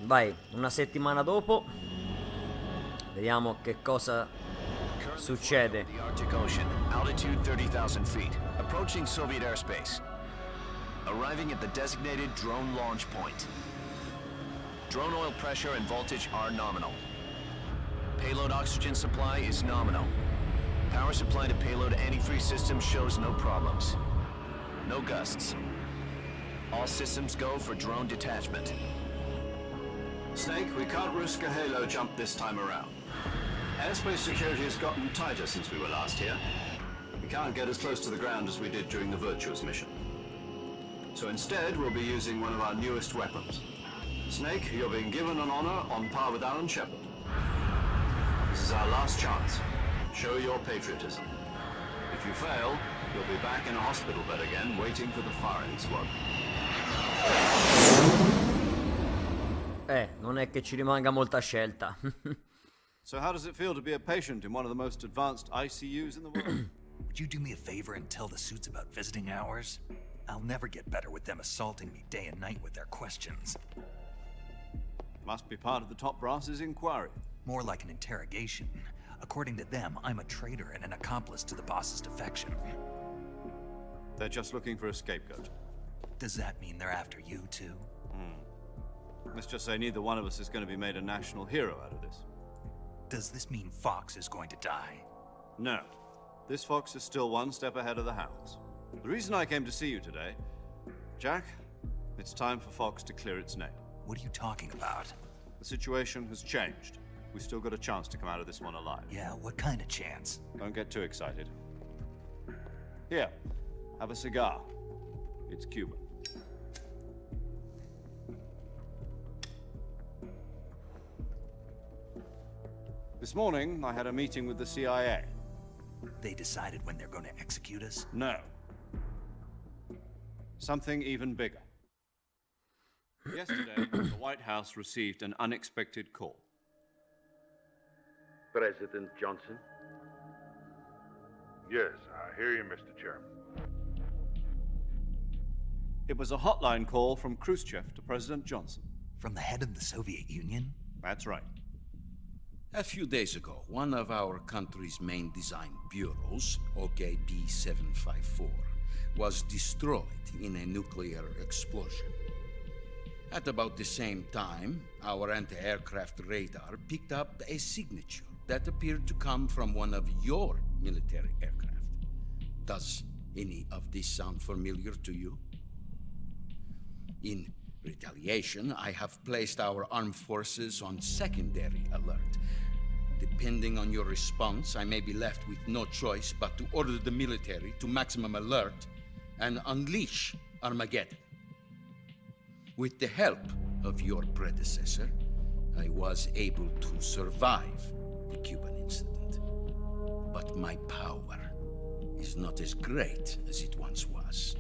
Vai, una settimana dopo. Vediamo che cosa succede. The Arctic Ocean, altitude 30,000 feet, approaching Soviet airspace. Arriving at the designated drone launch point. Drone oil pressure and voltage are nominal. Payload oxygen supply is nominal. Power supply to payload antifreeze system shows no problems. No gusts. All systems go for drone detachment. Snake, we can't risk a halo jump this time around. Airspace security has gotten tighter since we were last here. We can't get as close to the ground as we did during the Virtuous mission. So instead, we'll be using one of our newest weapons. Snake, you're being given an honor on par with Alan Shepard. This is our last chance. Show your patriotism. If you fail, you'll be back in a hospital bed again, waiting for the firing squad. Non è che ci rimanga molta scelta. So how does it feel to be a patient in one of the most advanced ICUs in the world? Would you do me a favor and tell the suits about visiting hours? I'll never get better with them assaulting me day and night with their questions. Must be part of the top brass's inquiry. More like an interrogation. According to them, I'm a traitor and an accomplice to the boss's defection. They're just looking for a scapegoat. Does that mean they're after you too? Let's just say neither one of us is going to be made a national hero out of this. Does this mean Fox is going to die? No. This Fox is still one step ahead of the Hounds. The reason I came to see you today, Jack, it's time for Fox to clear its name. What are you talking about? The situation has changed. We've still got a chance to come out of this one alive. Yeah, what kind of chance? Don't get too excited. Here, have a cigar. It's Cuban. This morning, I had a meeting with the CIA. They decided when they're going to execute us? No. Something even bigger. Yesterday, the White House received an unexpected call. President Johnson? Yes, I hear you, Mr. Chairman. It was a hotline call from Khrushchev to President Johnson. From the head of the Soviet Union? That's right. A few days ago, one of our country's main design bureaus, OKB-754, was destroyed in a nuclear explosion. At about the same time, our anti-aircraft radar picked up a signature that appeared to come from one of your military aircraft. Does any of this sound familiar to you? In retaliation, I have placed our armed forces on secondary alert. Depending on your response, I may be left with no choice but to order the military to maximum alert and unleash Armageddon. With the help of your predecessor, I was able to survive the Cuban incident. But my power is not as great as it once was.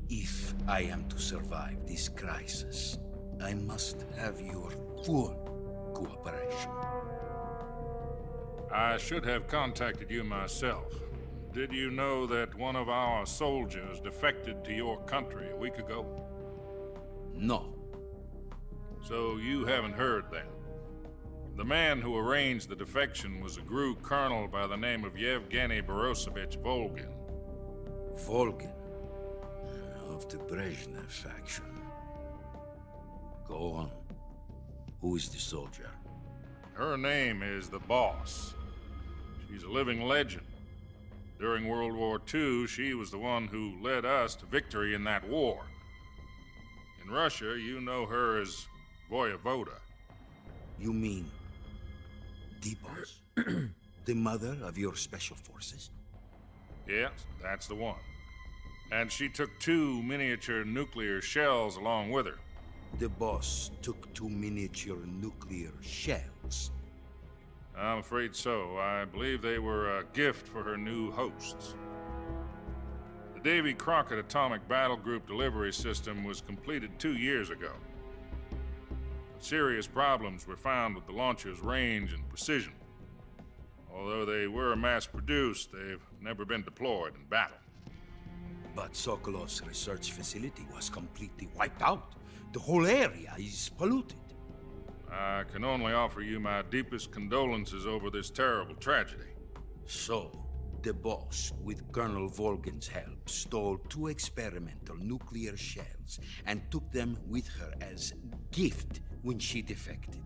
If I am to survive this crisis, I must have your full cooperation. I should have contacted you myself. Did you know that one of our soldiers defected to your country a week ago? No. So you haven't heard then. The man who arranged the defection was a GRU colonel by the name of Yevgeny Borosovich Volgin. Volgin, of the Brezhnev faction. Go on. Who is the soldier? Her name is the Boss. She's a living legend. During World War II, she was the one who led us to victory in that war. In Russia, you know her as Voyevoda. You mean the boss? The mother of your special forces? Yes, that's the one. And she took 2 miniature nuclear shells along with her. The boss took 2 miniature nuclear shells. I'm afraid so. I believe they were a gift for her new hosts. The Davy Crockett Atomic Battle Group delivery system was completed 2 years ago. Serious problems were found with the launcher's range and precision. Although they were mass-produced, they've never been deployed in battle. But Sokolov's research facility was completely wiped out. The whole area is polluted. I can only offer you my deepest condolences over this terrible tragedy. So, the boss, with Colonel Volgin's help, stole 2 experimental nuclear shells and took them with her as gift when she defected.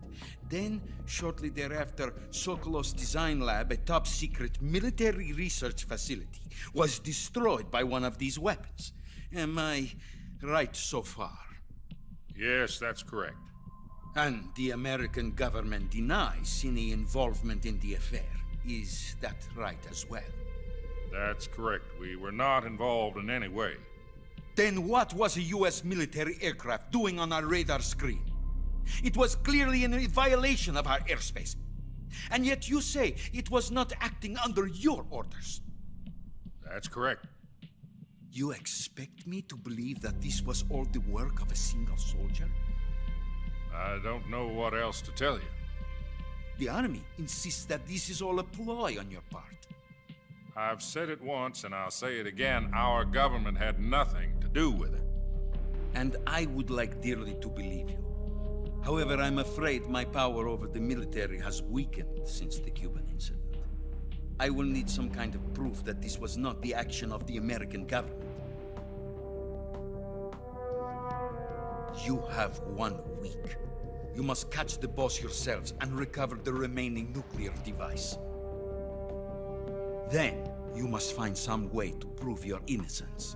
Then, shortly thereafter, Sokolov's design lab, a top-secret military research facility, was destroyed by one of these weapons. Am I right so far? Yes, that's correct. And the American government denies any involvement in the affair. Is that right as well? That's correct. We were not involved in any way. Then what was a US military aircraft doing on our radar screen? It was clearly in violation of our airspace. And yet you say it was not acting under your orders. That's correct. You expect me to believe that this was all the work of a single soldier? I don't know what else to tell you. The army insists that this is all a ploy on your part. I've said it once and I'll say it again. Our government had nothing to do with it. And I would like dearly to believe you. However, I'm afraid my power over the military has weakened since the Cuban incident. I will need some kind of proof that this was not the action of the American government. You have 1 week. You must catch the boss yourselves and recover the remaining nuclear device. Then, you must find some way to prove your innocence.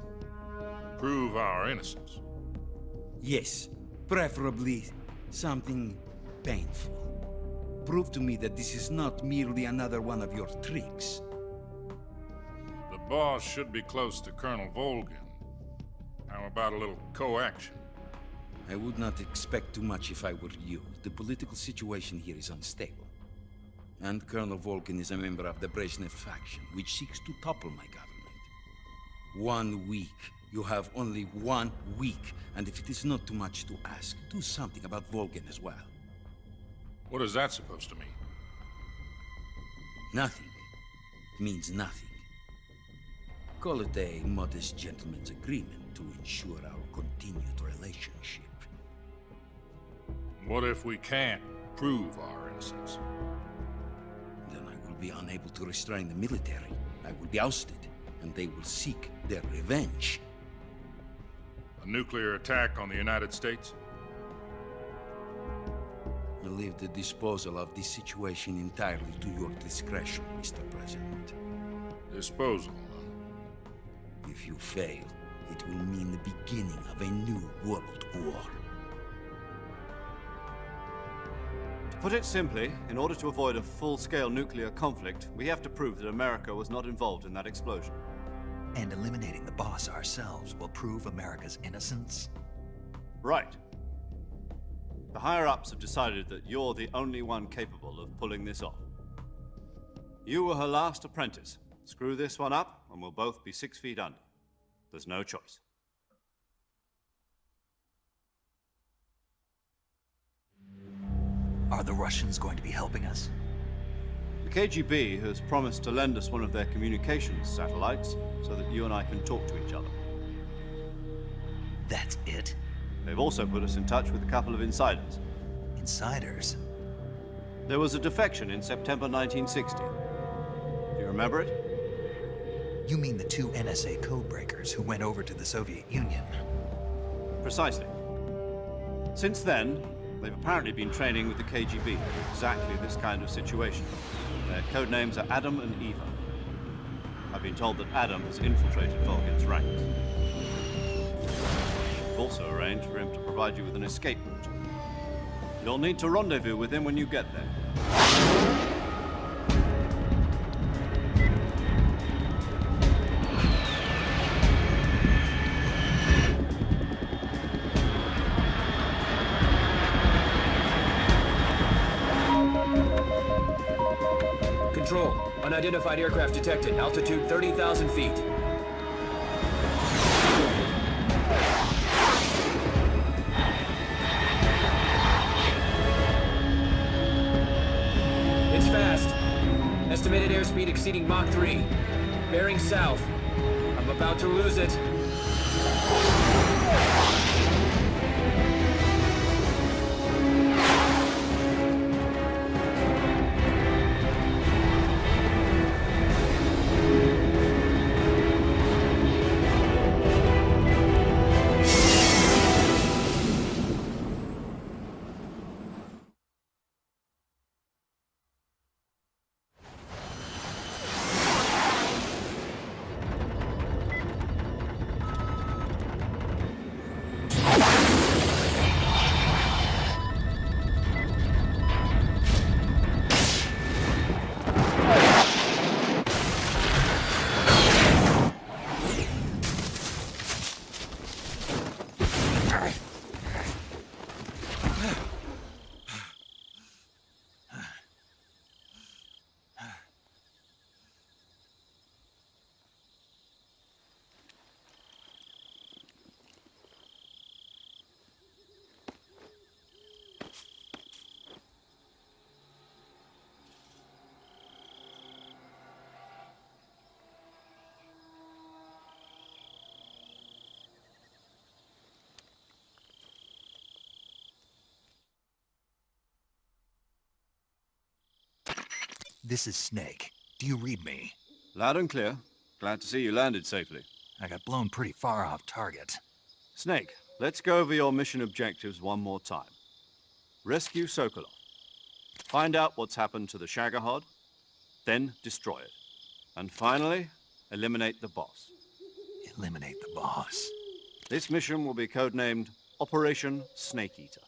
Prove our innocence. Yes, preferably something painful. Prove to me that this is not merely another one of your tricks. The boss should be close to Colonel Volgin. How about a little coaction? I would not expect too much if I were you. The political situation here is unstable. And Colonel Volgin is a member of the Brezhnev faction, which seeks to topple my government. 1 week. You have only 1 week, and if it is not too much to ask, do something about Volgin as well. What is that supposed to mean? Nothing. It means nothing. Call it a modest gentleman's agreement to ensure our continued relationship. What if we can't prove our innocence? Then I will be unable to restrain the military. I will be ousted, and they will seek their revenge. A nuclear attack on the United States? I leave the disposal of this situation entirely to your discretion, Mr. President. Disposal. If you fail, it will mean the beginning of a new world war. To put it simply, in order to avoid a full-scale nuclear conflict, we have to prove that America was not involved in that explosion. And eliminating the boss ourselves will prove America's innocence? Right. The higher-ups have decided that you're the only one capable of pulling this off. You were her last apprentice. Screw this one up, and we'll both be 6 feet under. There's no choice. Are the Russians going to be helping us? The KGB has promised to lend us one of their communications satellites so that you and I can talk to each other. That's it? They've also put us in touch with a couple of insiders. Insiders? There was a defection in September 1960. Do you remember it? You mean the 2 NSA codebreakers who went over to the Soviet Union? Precisely. Since then, they've apparently been training with the KGB for exactly this kind of situation. Their code names are Adam and Eva. I've been told that Adam has infiltrated Volgin's ranks. I've also arranged for him to provide you with an escape route. You'll need to rendezvous with him when you get there. Control. Unidentified aircraft detected. Altitude 30,000 feet. It's fast. Estimated airspeed exceeding Mach 3. Bearing south. I'm about to lose it. This is Snake. Do you read me? Loud and clear. Glad to see you landed safely. I got blown pretty far off target. Snake, let's go over your mission objectives one more time. Rescue Sokolov. Find out what's happened to the Shagohod, then destroy it. And finally, eliminate the boss. Eliminate the boss. This mission will be codenamed Operation Snake Eater.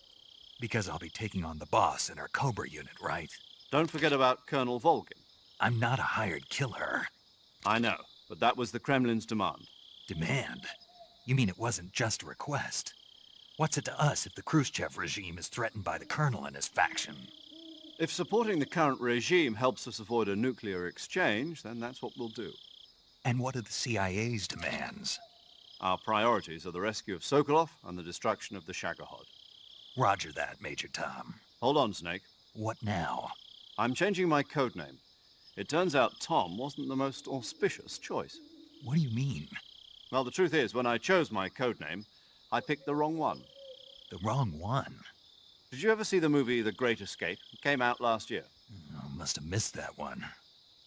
Because I'll be taking on the boss in our Cobra unit, right? Don't forget about Colonel Volgin. I'm not a hired killer. I know, but that was the Kremlin's demand. Demand? You mean it wasn't just a request? What's it to us if the Khrushchev regime is threatened by the Colonel and his faction? If supporting the current regime helps us avoid a nuclear exchange, then that's what we'll do. And what are the CIA's demands? Our priorities are the rescue of Sokolov and the destruction of the Shagohod. Roger that, Major Tom. Hold on, Snake. What now? I'm changing my codename. It turns out Tom wasn't the most auspicious choice. What do you mean? Well, the truth is, when I chose my codename, I picked the wrong one. The wrong one? Did you ever see the movie The Great Escape? It came out last year. Oh, must have missed that one.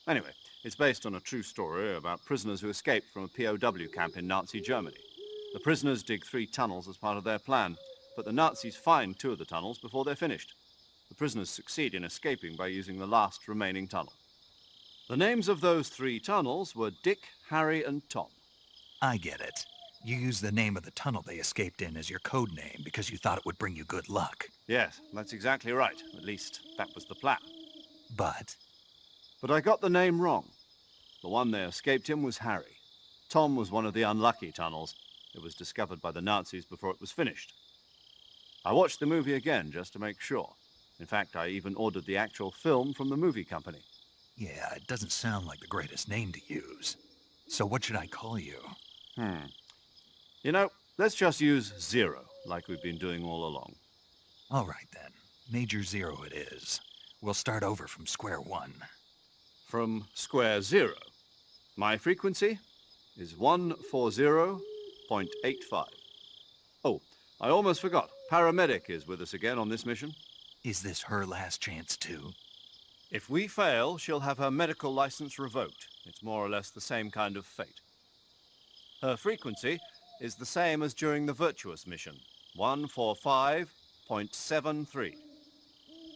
Anyway, it's based on a true story about prisoners who escaped from a POW camp in Nazi Germany. The prisoners dig 3 tunnels as part of their plan, but the Nazis find 2 of the tunnels before they're finished. The prisoners succeed in escaping by using the last remaining tunnel. The names of those 3 tunnels were Dick, Harry, and Tom. I get it. You used the name of the tunnel they escaped in as your code name because you thought it would bring you good luck. Yes, that's exactly right. At least, that was the plan. But But I got the name wrong. The one they escaped in was Harry. Tom was one of the unlucky tunnels. It was discovered by the Nazis before it was finished. I watched the movie again just to make sure. In fact, I even ordered the actual film from the movie company. yeah, it doesn't sound like the greatest name to use. So what should I call you? You know, let's just use Zero, like we've been doing all along. All right then. Major Zero it is. We'll start over from square one. From square 0. My frequency is 140.85. Oh, I almost forgot. Paramedic is with us again on this mission. Is this her last chance too? If we fail, she'll have her medical license revoked. It's more or less the same kind of fate. Her frequency is the same as during the Virtuous mission, 145.73.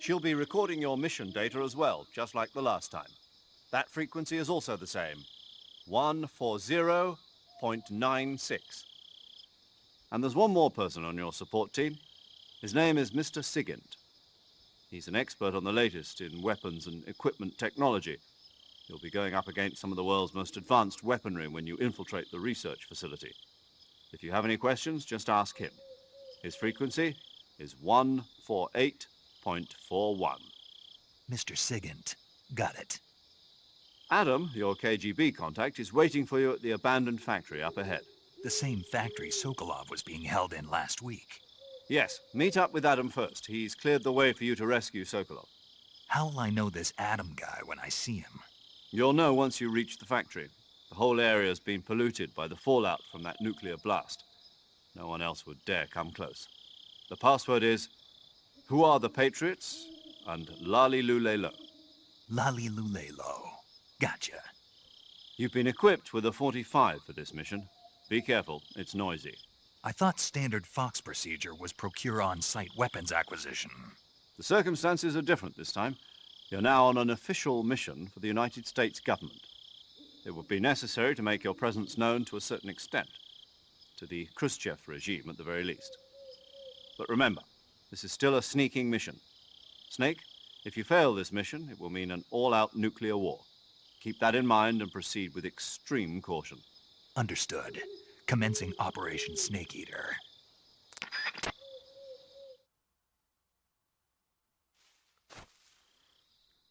She'll be recording your mission data as well, just like the last time. That frequency is also the same, 140.96. And there's one more person on your support team. His name is Mr. Sigint. He's an expert on the latest in weapons and equipment technology. You'll be going up against some of the world's most advanced weaponry when you infiltrate the research facility. If you have any questions, just ask him. His frequency is 148.41. Mr. Sigint. Got it. Adam, your KGB contact, is waiting for you at the abandoned factory up ahead. The same factory Sokolov was being held in last week. Yes, meet up with Adam first. He's cleared the way for you to rescue Sokolov. How will I know this Adam guy when I see him? You'll know once you reach the factory. The whole area has been polluted by the fallout from that nuclear blast. No one else would dare come close. The password is, who are the Patriots? And Lali Lulelo. Lali Lulelo. Gotcha. You've been equipped with a 45 for this mission. Be careful, it's noisy. I thought standard Fox procedure was procure on-site weapons acquisition. The circumstances are different this time. You're now on an official mission for the United States government. It would be necessary to make your presence known to a certain extent, to the Khrushchev regime at the very least. But remember, this is still a sneaking mission. Snake, if you fail this mission, it will mean an all-out nuclear war. Keep that in mind and proceed with extreme caution. Understood. Commencing Operation Snake Eater.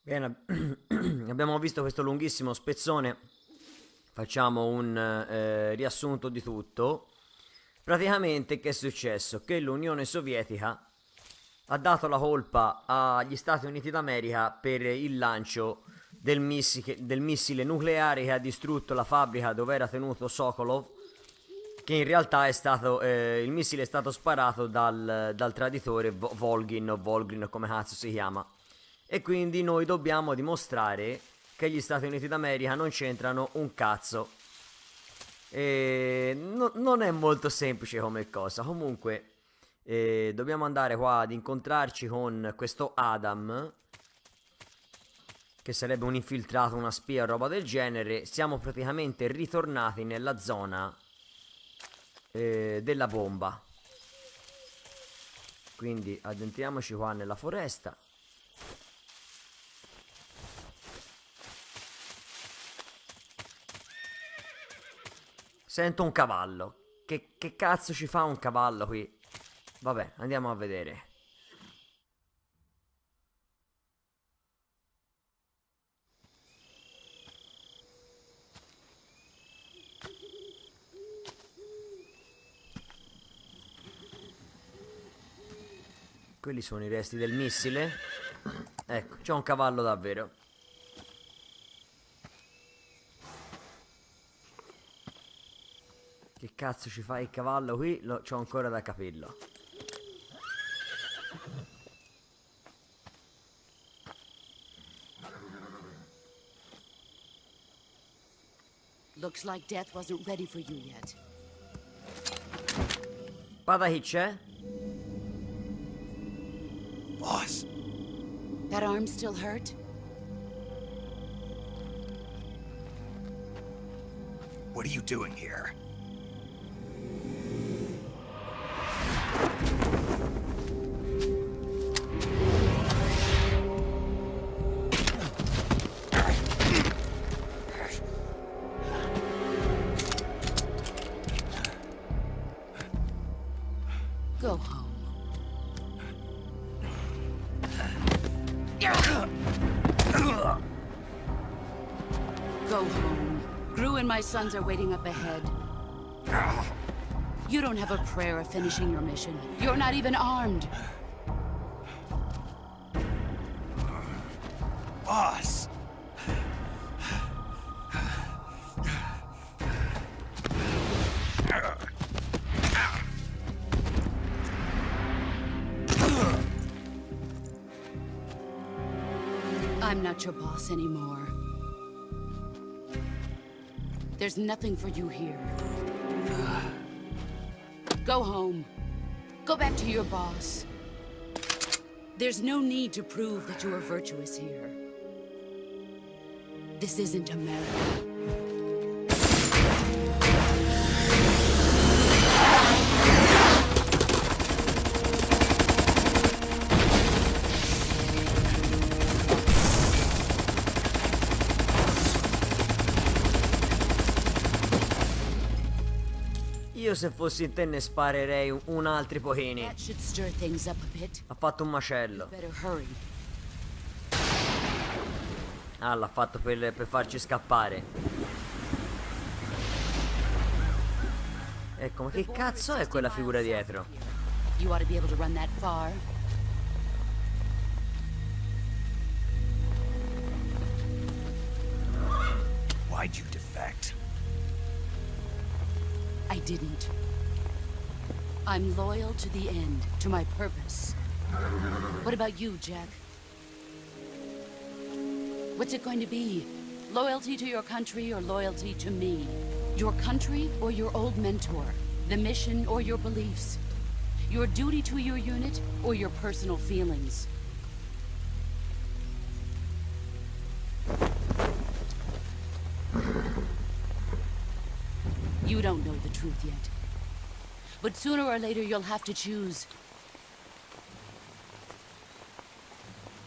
Bene, abbiamo visto questo lunghissimo spezzone. Facciamo un riassunto di tutto. Praticamente che è successo? Che l'Unione Sovietica ha dato la colpa agli Stati Uniti d'America per il lancio del missile nucleare che ha distrutto la fabbrica dove era tenuto Sokolov, che in realtà è stato il missile è stato sparato dal traditore Volgin o Volgrin, come cazzo si chiama. E quindi noi dobbiamo dimostrare che gli Stati Uniti d'America non c'entrano un cazzo. E non è molto semplice come cosa. Comunque dobbiamo andare qua ad incontrarci con questo Adam, che sarebbe un infiltrato, una spia o roba del genere. Siamo praticamente ritornati nella zona della bomba. Quindi addentriamoci qua nella foresta. Sento un cavallo. Che cazzo ci fa un cavallo qui? Vabbè, andiamo a vedere. Quelli sono i resti del missile. Ecco, c'è un cavallo davvero. Che cazzo ci fa il cavallo qui? C'ho ancora da capirlo. Looks like death wasn't ready for you yet. Guarda chi c'è? Boss. That arm still hurt? What are you doing here? Go home. Go home. Gru and my sons are waiting up ahead. You don't have a prayer of finishing your mission. You're not even armed. Boss. I'm not your boss anymore. There's nothing for you here. Go home. Go back to your boss. There's no need to prove that you are virtuous here. This isn't America. Io se fossi in te ne sparerei un altri pochini. That should stir things up a bit. Ha fatto un macello. Better hurry. Ah, l'ha fatto per farci scappare. Ecco, ma che cazzo è quella figura dietro? You ought to be able to run that far. Why'd you defect? I didn't. I'm loyal to the end, to my purpose. What about you, Jack? What's it going to be? Loyalty to your country or loyalty to me? Your country or your old mentor? The mission or your beliefs? Your duty to your unit or your personal feelings? You don't know the truth yet. But sooner or later you'll have to choose.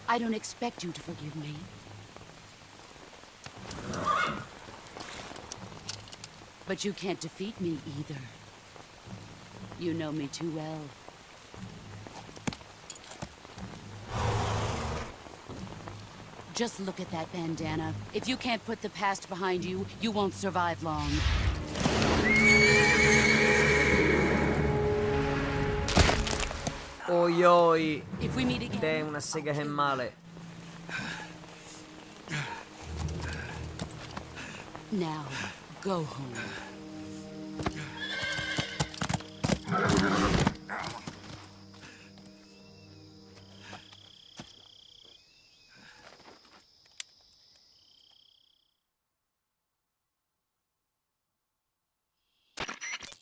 I don't expect you to forgive me. But you can't defeat me either. You know me too well. Just look at that bandana. If you can't put the past behind you, you won't survive long. Oi oi. If we meet again, Dai, una sega che male. now, go home.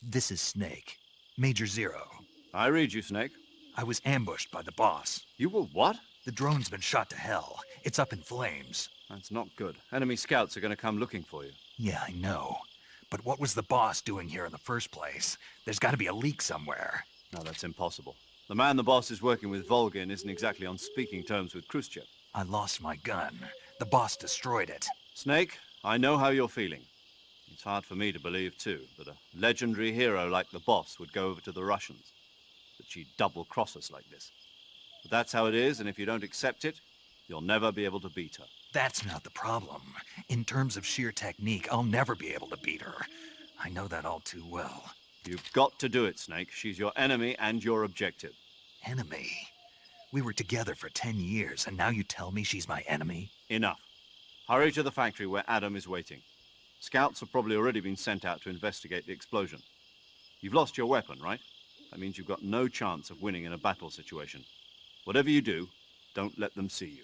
This is Snake. Major Zero. I read you, Snake. I was ambushed by the boss. You were what? The drone's been shot to hell. It's up in flames. That's not good. Enemy scouts are going to come looking for you. Yeah, I know. But what was the boss doing here in the first place? There's got to be a leak somewhere. No, that's impossible. The man the boss is working with, Volgin, isn't exactly on speaking terms with Khrushchev. I lost my gun. The boss destroyed it. Snake, I know how you're feeling. It's hard for me to believe, too, that a legendary hero like the boss would go over to the Russians. That she'd double-cross us like this. But that's how it is, and if you don't accept it, you'll never be able to beat her. That's not the problem. In terms of sheer technique, I'll never be able to beat her. I know that all too well. You've got to do it, Snake. She's your enemy and your objective. Enemy? We were together for 10 years, and now you tell me she's my enemy? Enough. Hurry to the factory where Adam is waiting. Scouts have probably already been sent out to investigate the explosion. You've lost your weapon, right? That means you've got no chance of winning in a battle situation. Whatever you do, don't let them see you.